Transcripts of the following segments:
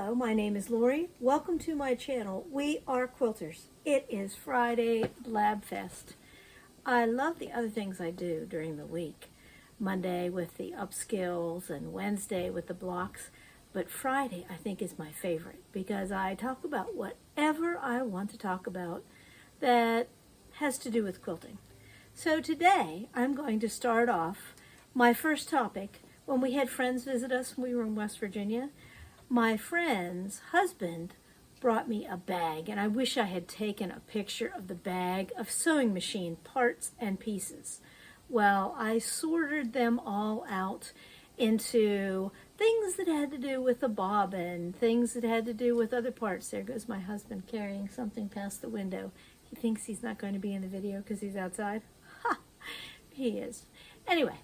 Hello, my name is Lori. Welcome to my channel. We are quilters. It is Friday, Blabfest. I love the other things I do during the week. Monday with the upskills and Wednesday with the blocks. But Friday I think is my favorite because I talk about whatever I want to talk about that has to do with quilting. So today I'm going to start off my first topic. When we had friends visit us when we were in West Virginia, my friend's husband brought me a bag, and I wish I had taken a picture of the bag of sewing machine parts and pieces. Well, I sorted them all out into things that had to do with the bobbin, things that had to do with other parts. There goes my husband carrying something past the window. He thinks he's not going to be in the video because he's outside. Ha! He is. Anyway.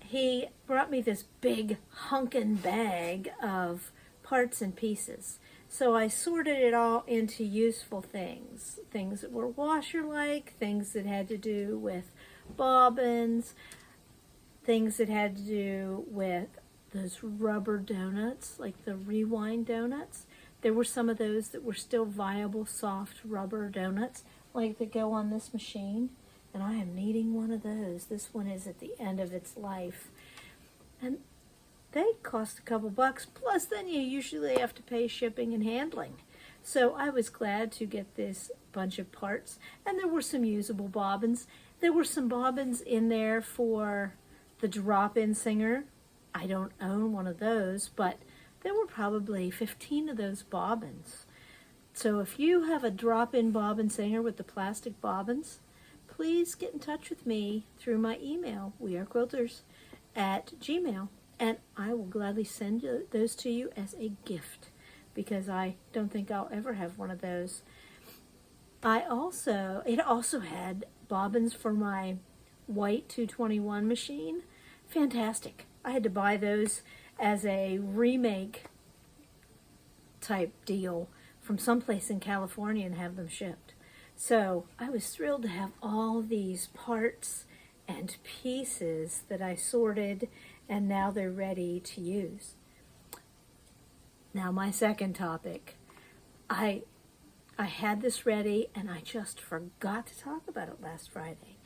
He brought me this big hunkin' bag of parts and pieces. So I sorted it all into useful things. Things that were washer-like, things that had to do with bobbins, things that had to do with those rubber donuts, like the rewind donuts. There were some of those that were still viable, soft rubber donuts, like that go on this machine. And I am needing one of those. This one is at the end of its life. And they cost a couple bucks, plus then you usually have to pay shipping and handling. So I was glad to get this bunch of parts. And there were some usable bobbins. There were some bobbins in there for the drop-in singer. I don't own one of those, but there were probably 15 of those bobbins. So if you have a drop-in bobbin singer with the plastic bobbins, please get in touch with me through my email, wearequilters@gmail.com, and I will gladly send those to you as a gift because I don't think I'll ever have one of those. It also had bobbins for my white 221 machine. Fantastic. I had to buy those as a remake type deal from someplace in California and have them shipped. So I was thrilled to have all these parts and pieces that I sorted, and now they're ready to use. Now my second topic. I had this ready and I just forgot to talk about it last Friday.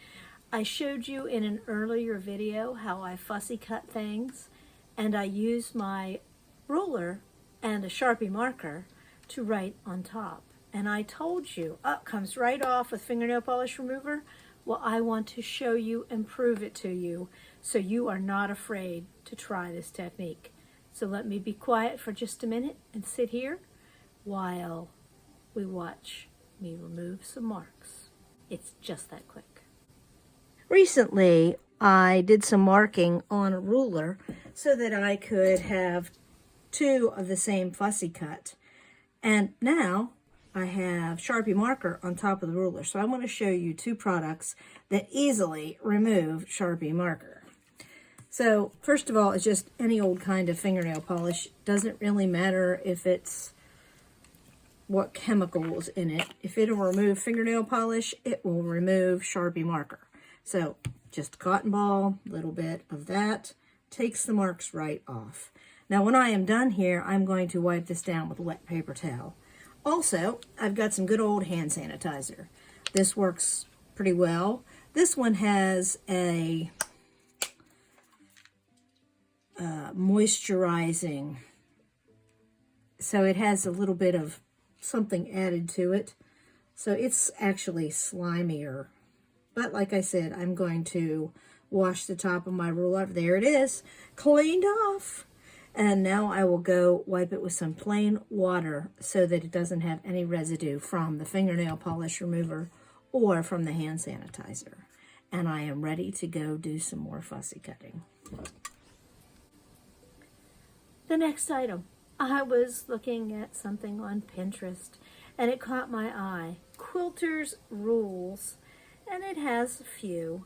I showed you in an earlier video how I fussy cut things, and I use my ruler and a Sharpie marker to write on top. And I told you, comes right off with fingernail polish remover. Well, I want to show you and prove it to you so you are not afraid to try this technique. So let me be quiet for just a minute and sit here while we watch me remove some marks. It's just that quick. Recently, I did some marking on a ruler so that I could have two of the same fussy cut. And now I have Sharpie marker on top of the ruler. So I want to show you two products that easily remove Sharpie marker. So first of all, it's just any old kind of fingernail polish. Doesn't really matter if it's what chemicals in it. If it'll remove fingernail polish, it will remove Sharpie marker. So just cotton ball, a little bit of that, takes the marks right off. Now when I am done here, I'm going to wipe this down with a wet paper towel. Also, I've got some good old hand sanitizer. This works pretty well. This one has a moisturizing, so it has a little bit of something added to it. So it's actually slimier. But like I said, I'm going to wash the top of my ruler. There it is, cleaned off. And now I will go wipe it with some plain water so that it doesn't have any residue from the fingernail polish remover or from the hand sanitizer. And I am ready to go do some more fussy cutting. The next item. I was looking at something on Pinterest and it caught my eye. Quilters Rules. And it has a few.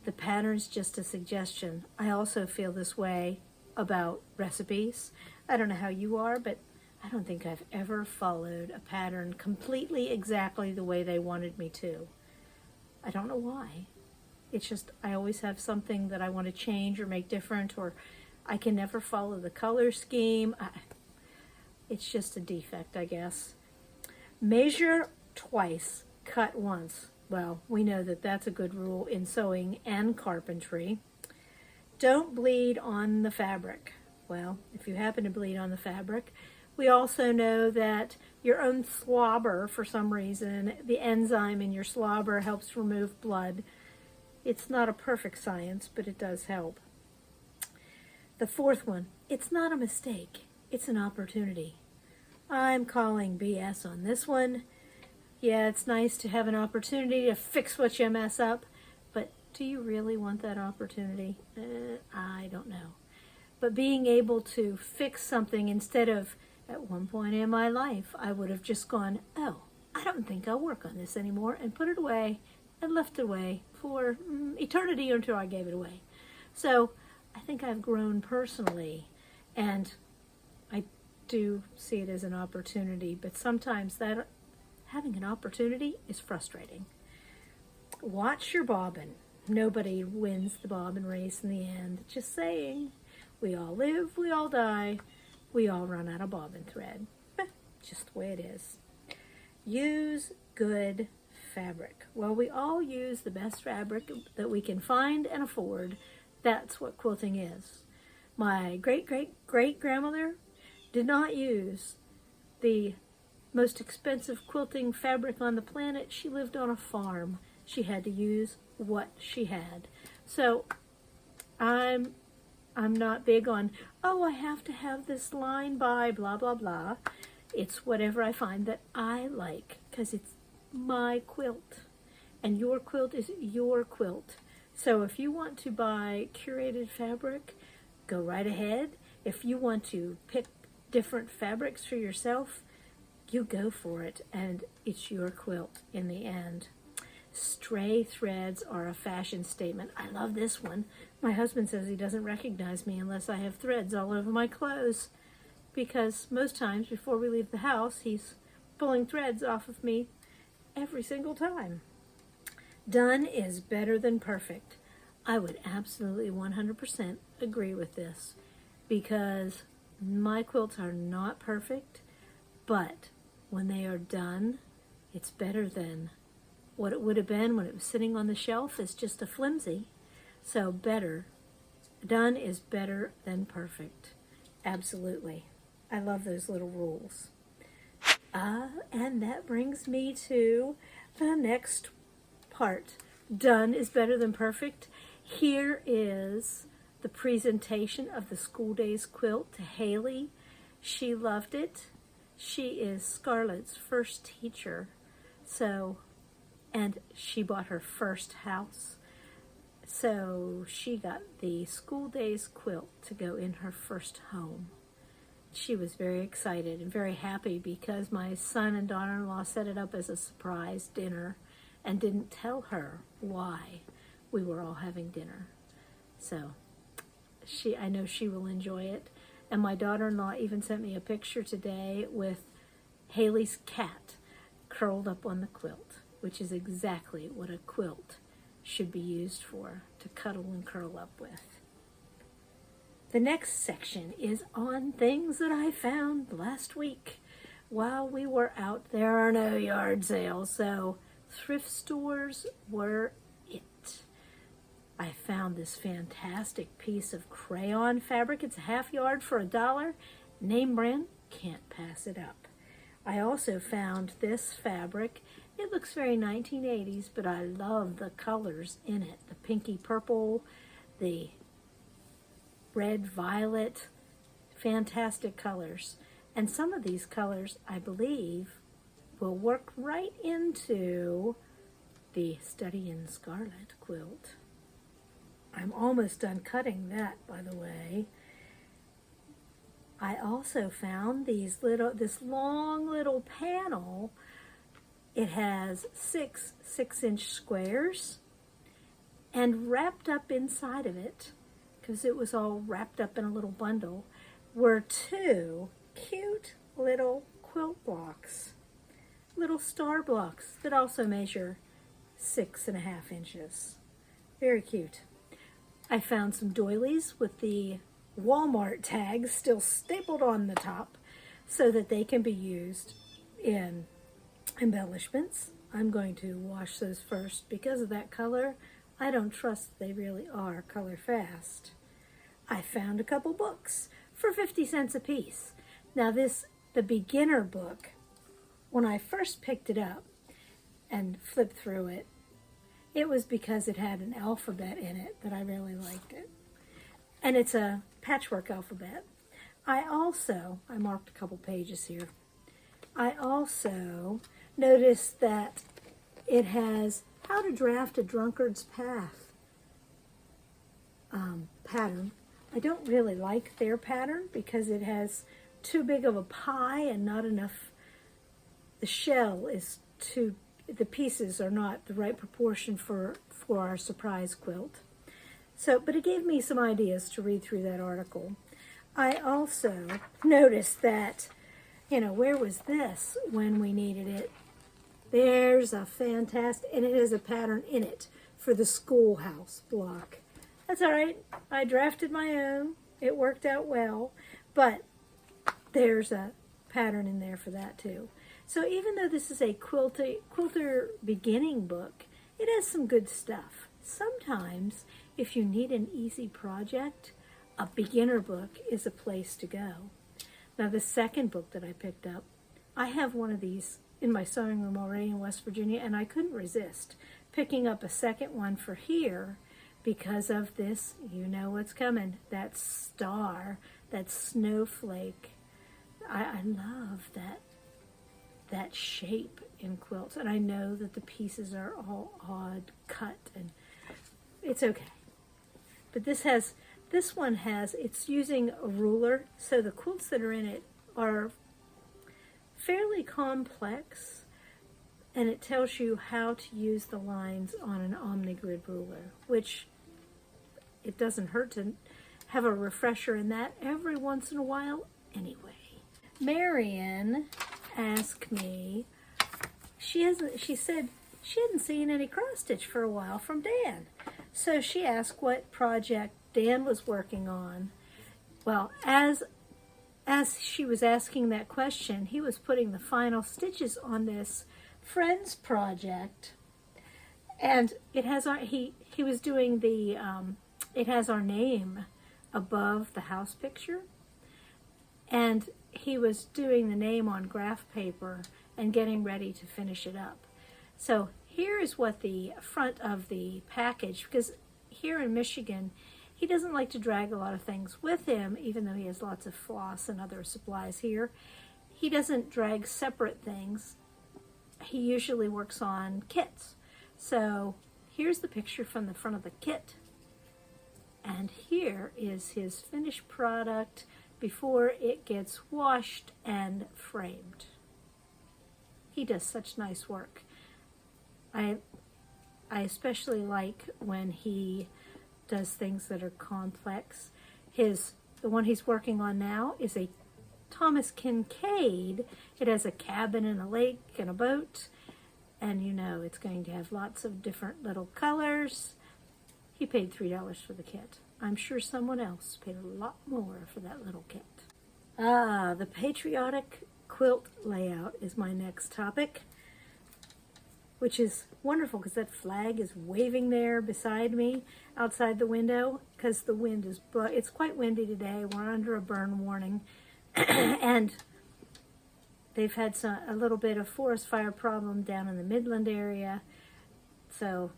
The pattern's just a suggestion. I also feel this way about recipes. I don't know how you are, but I don't think I've ever followed a pattern completely exactly the way they wanted me to. I don't know why. It's just I always have something that I want to change or make different, or I can never follow the color scheme. It's just a defect, I guess. Measure twice, cut once. Well, we know that that's a good rule in sewing and carpentry. Don't bleed on the fabric. Well, if you happen to bleed on the fabric, we also know that your own slobber, for some reason, the enzyme in your slobber helps remove blood. It's not a perfect science, but it does help. The fourth one, it's not a mistake, it's an opportunity. I'm calling BS on this one. Yeah, it's nice to have an opportunity to fix what you mess up, but do you really want that opportunity? I don't know. But being able to fix something instead of, at one point in my life, I would have just gone, oh, I don't think I'll work on this anymore, and put it away and left it away for eternity until I gave it away. So I think I've grown personally, and I do see it as an opportunity, but sometimes that having an opportunity is frustrating. Watch your bobbin. Nobody wins the bobbin race in the end. Just saying. We all live, we all die, we all run out of bobbin thread. Just the way it is. Use good fabric. Well, we all use the best fabric that we can find and afford. That's what quilting is. My great-great-great-grandmother did not use the most expensive quilting fabric on the planet. She lived on a farm. She had to use what she had. So I'm not big on, oh, I have to have this line by blah, blah, blah. It's whatever I find that I like, because it's my quilt. And your quilt is your quilt. So if you want to buy curated fabric, go right ahead. If you want to pick different fabrics for yourself, you go for it, and it's your quilt in the end. Stray threads are a fashion statement. I love this one. My husband says he doesn't recognize me unless I have threads all over my clothes, because most times before we leave the house, he's pulling threads off of me every single time. Done is better than perfect. I would absolutely 100% agree with this, because my quilts are not perfect, but when they are done, it's better than what it would have been when it was sitting on the shelf as just a flimsy. So better. Done is better than perfect. Absolutely. I love those little rules. And that brings me to the next part. Done is better than perfect. Here is the presentation of the School Days quilt to Haley. She loved it. She is Scarlett's first teacher. And she bought her first house. So she got the School Days quilt to go in her first home. She was very excited and very happy because my son and daughter-in-law set it up as a surprise dinner and didn't tell her why we were all having dinner. So I know she will enjoy it. And my daughter-in-law even sent me a picture today with Haley's cat curled up on the quilt, which is exactly what a quilt should be used for, to cuddle and curl up with. The next section is on things that I found last week while we were out. There are no yard sales, so thrift stores were it. I found this fantastic piece of crayon fabric. It's a half yard for $1. Name brand, can't pass it up. I also found this fabric. It looks very 1980s, but I love the colors in it. The pinky purple, the red violet, fantastic colors. And some of these colors, I believe, will work right into the Study in Scarlet quilt. I'm almost done cutting that, by the way. I also found this long little panel. It has 6 6-inch squares, and wrapped up inside of it, because it was all wrapped up in a little bundle, were 2 cute little quilt blocks, little star blocks that also measure 6.5 inches. Very cute. I found some doilies with the Walmart tags still stapled on the top. so that they can be used in embellishments. I'm going to wash those first. Because of that color, I don't trust they really are color fast. I found a couple books for 50 cents a piece. Now the beginner book, when I first picked it up and flipped through it, it was because it had an alphabet in it that I really liked it. And it's a patchwork alphabet. I marked a couple pages here. I also noticed that it has How to Draft a Drunkard's Path pattern. I don't really like their pattern because it has too big of a pie and not enough, the shell is too, the pieces are not the right proportion for our surprise quilt. So, but it gave me some ideas to read through that article. I also noticed that, where was this when we needed it? There's a fantastic, and it has a pattern in it for the schoolhouse block. That's all right. I drafted my own. It worked out well, but there's a pattern in there for that too. So even though this is a quilter beginning book, it has some good stuff. Sometimes, if you need an easy project, a beginner book is a place to go. Now the second book that I picked up, I have one of these in my sewing room already in West Virginia, and I couldn't resist picking up a second one for here because of this, you know what's coming, that star, that snowflake. I love that shape in quilts, and I know that the pieces are all odd cut, and it's okay. But this one has, it's using a ruler, so the quilts that are in it are fairly complex, and it tells you how to use the lines on an OmniGrid ruler, which it doesn't hurt to have a refresher in that every once in a while anyway. Marion asked me, she said she hadn't seen any cross stitch for a while from Dan. So she asked what project Dan was working on. Well, as she was asking that question, he was putting the final stitches on this Friends project, and it has he was doing the it has our name above the house picture, and he was doing the name on graph paper and getting ready to finish it up. So here is what the front of the package, because here in Michigan, he doesn't like to drag a lot of things with him, even though he has lots of floss and other supplies here. He doesn't drag separate things. He usually works on kits. So here's the picture from the front of the kit. And here is his finished product before it gets washed and framed. He does such nice work. I especially like when he does things that are complex. The one he's working on now is a Thomas Kincaid. It has a cabin and a lake and a boat, and it's going to have lots of different little colors. He paid $3 for the kit. I'm sure someone else paid a lot more for that little kit. The patriotic quilt layout is my next topic, which is wonderful because that flag is waving there beside me outside the window because the wind is, it's quite windy today. We're under a burn warning. And they've had a little bit of forest fire problem down in the Midland area, so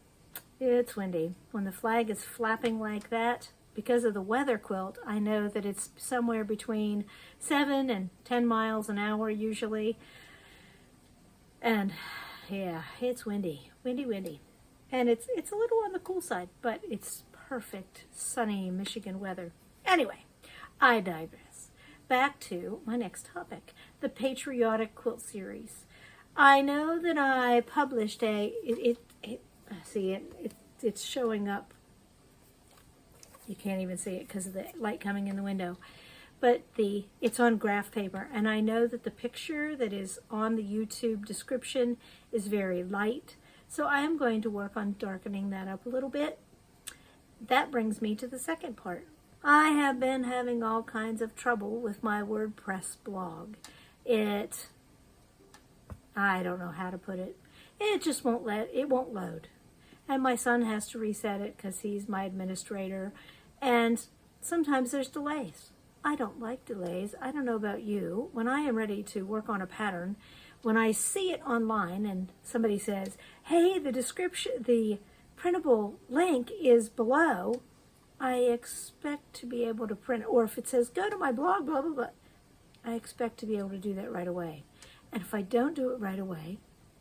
it's windy. When the flag is flapping like that, because of the weather quilt, I know that it's somewhere between 7 and 10 miles an hour usually, and yeah, it's windy, windy, and it's a little on the cool side, but it's perfect sunny Michigan weather. Anyway, I digress. Back to my next topic, the Patriotic Quilt Series. I know that I published it's showing up. You can't even see it because of the light coming in the window. But it's on graph paper, and I know that the picture that is on the YouTube description is very light. So I am going to work on darkening that up a little bit. That brings me to the second part. I have been having all kinds of trouble with my WordPress blog. I don't know how to put it. It just won't load. And my son has to reset it because he's my administrator. And sometimes there's delays. I don't like delays. I don't know about you. When I am ready to work on a pattern, when I see it online and somebody says, hey, the printable link is below, I expect to be able to print it. Or if it says, go to my blog, blah, blah, blah, I expect to be able to do that right away. And if I don't do it right away,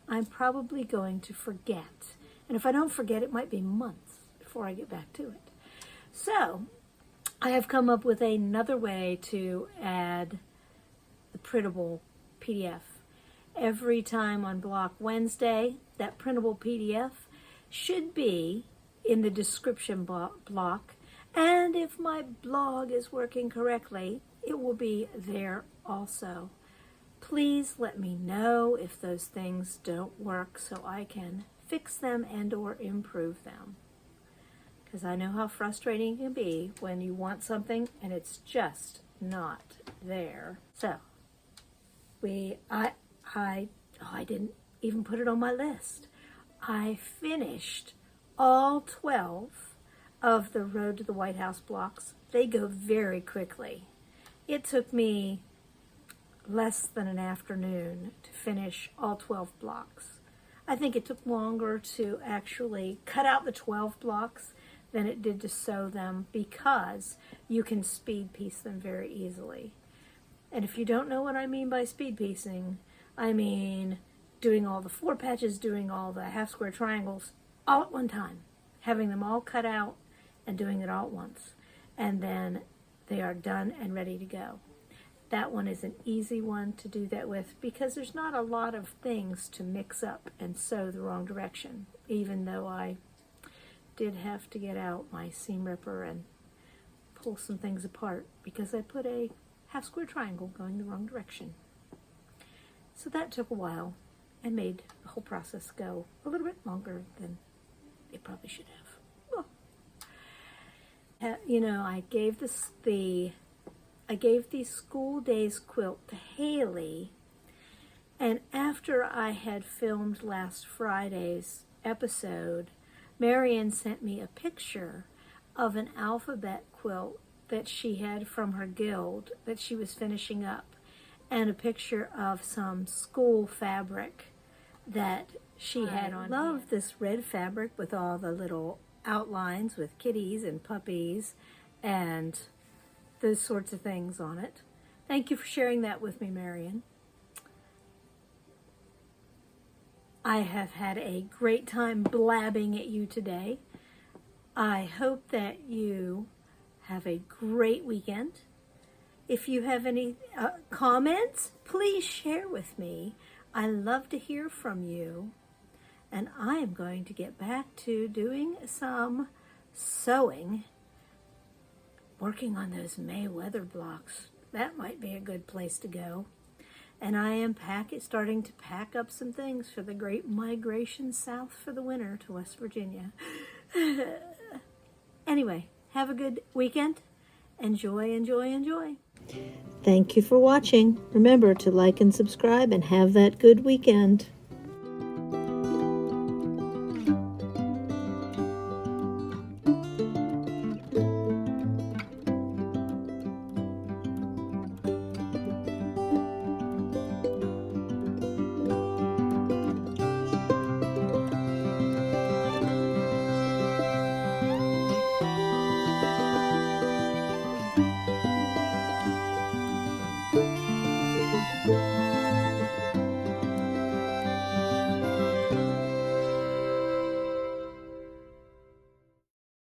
I'm probably going to forget. And if I don't forget, it might be months before I get back to it. So I have come up with another way to add the printable PDF. Every time on Block Wednesday, that printable PDF should be in the description block. And if my blog is working correctly, it will be there also. Please let me know if those things don't work so I can fix them and or improve them. Because I know how frustrating it can be when you want something and it's just not there. So, I didn't even put it on my list. I finished all 12 of the Road to the White House blocks. They go very quickly. It took me less than an afternoon to finish all 12 blocks. I think it took longer to actually cut out the 12 blocks than it did to sew them because you can speed piece them very easily. And if you don't know what I mean by speed piecing, I mean doing all the 4 patches, doing all the half square triangles all at one time, having them all cut out and doing it all at once. And then they are done and ready to go. That one is an easy one to do that with because there's not a lot of things to mix up and sew the wrong direction, even though I did have to get out my seam ripper and pull some things apart because I put a half square triangle going the wrong direction. So that took a while and made the whole process go a little bit longer than it probably should have. Oh. You know, I gave the school days quilt to Haley, and after I had filmed last Friday's episode, Marion sent me a picture of an alphabet quilt that she had from her guild that she was finishing up, and a picture of some school fabric that she had on. I love this red fabric with all the little outlines with kitties and puppies and those sorts of things on it. Thank you for sharing that with me, Marion. I have had a great time blabbing at you today. I hope that you have a great weekend. If you have any comments, please share with me. I love to hear from you. And I am going to get back to doing some sewing, working on those May weather blocks. That might be a good place to go. And I am starting to pack up some things for the great migration south for the winter to West Virginia. Anyway, have a good weekend. Enjoy, enjoy, enjoy. Thank you for watching. Remember to like and subscribe and have that good weekend.